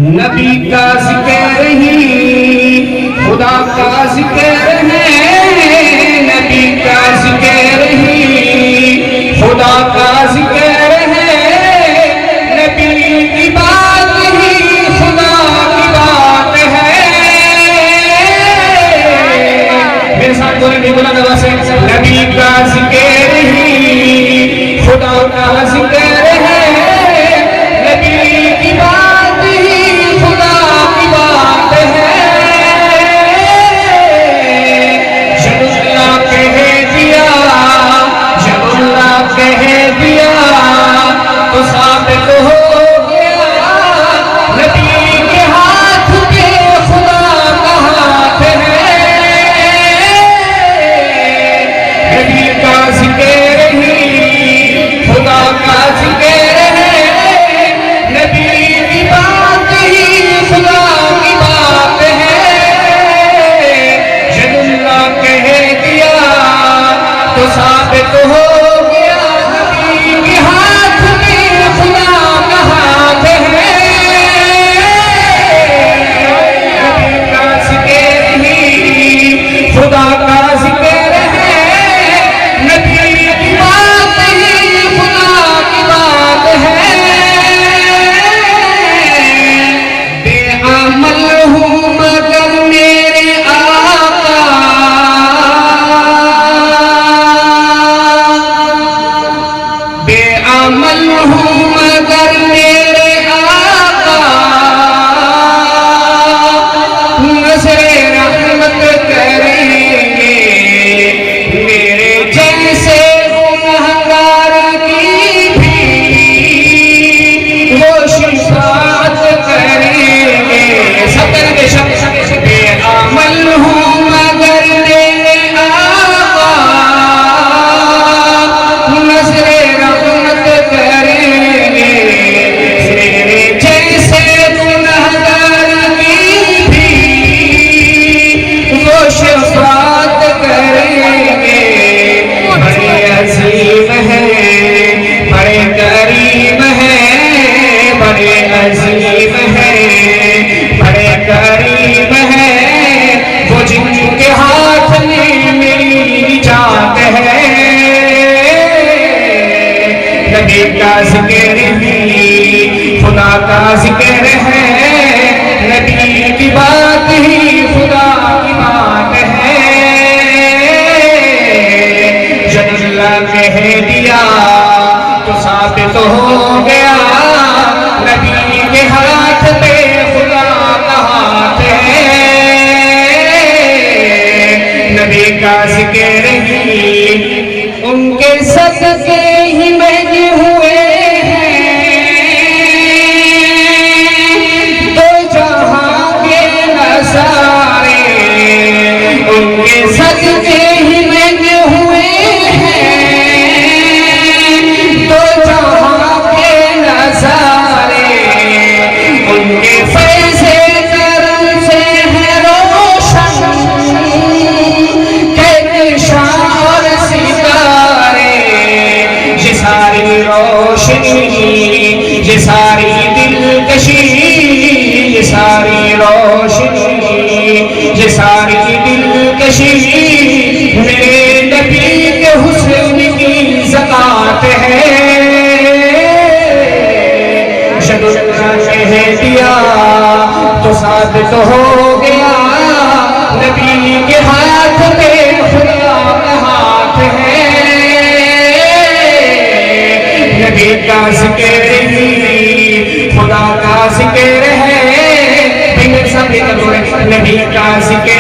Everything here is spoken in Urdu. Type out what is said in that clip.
نبی کا ذکر ہی خدا کا ذکر ہے، نبی کا ذکر ہی خدا کا ذکر ہے، نبی کی بات ہی خدا کی بات ہے۔ میرے ساتھ بولیں گے بلند آواز سے، نبی کا ذکر ہی خدا کا ذکر ہے، نبی کی بات ہی خدا کی بات ہے۔ جب اللہ کہہ دیا، جب اللہ کہہ دیا تو ثابت ہو گیا، نبی کے ہاتھ پہ خدا کا ہاتھ ہے۔ نبی کا ذکر ہی خدا کا ذکر ہے، نبی کی بات ہی خدا کی بات ہے۔ جب اللہ کہہ دیا تو ثابت ہو گیا، نبی کے ہاتھ میں خدا کا ہاتھ ہے۔ نبی کا ذکر ہی خدا کا ذکر ہے، نبی کی بات ہی خدا کی بات ہے۔ بے عمل ہوں مگر میرے آقا، بے عمل ہوں مگر میرے آقا، نظر رحمت کریں گے میرے جیسے گنہگار کی بھی وہ شفاعت کریں گے۔ سب کریں گے، بے عمل ہوں مگر میرے آقا، نظر رحمت کریں گے میرے جیسے گنہگار کی بھی وہ شفاعت کریں گے۔ بڑے عظیم ہیں، بڑے کریم ہیں، بڑے عظیم ہیں، بڑے کریم ہیں، وہ جن کے ہاتھ میں میری نجات ہے۔ نبی کا ذکر ہی خدا کا ذکر ہے، نبی کی بات ہی خدا کی بات ہے۔ جب اللہ کہہ دیا تو ثابت ہو گیا، نبی کے ہاتھ پہ خدا کا ہاتھ ہے۔ نبی کا ذکر ہی ان کے صدقے ہی بنے ہوئے ہیں، دو جہاں کے نظارے ان کے صدقے ہی بنے ہوئے ہیں، دو جہاں کے نظارے ان کے فیض کرم سے ہے روشن، کہکشاں اور ستارے۔ یہ ساری روشنی، یہ ساری دلکشی، یہ ساری روشنی، یہ ساری دلکشی میرے نبی کے حسن کی زکات ہے۔ جب اللہ کہہ دیا تو ثابت ہو گیا، نبی کے ہاتھ پہ خدا کا ہاتھ ہے۔ نبی کا ذکر ہی خدا کا ذکر ہے، نبی کا ذکر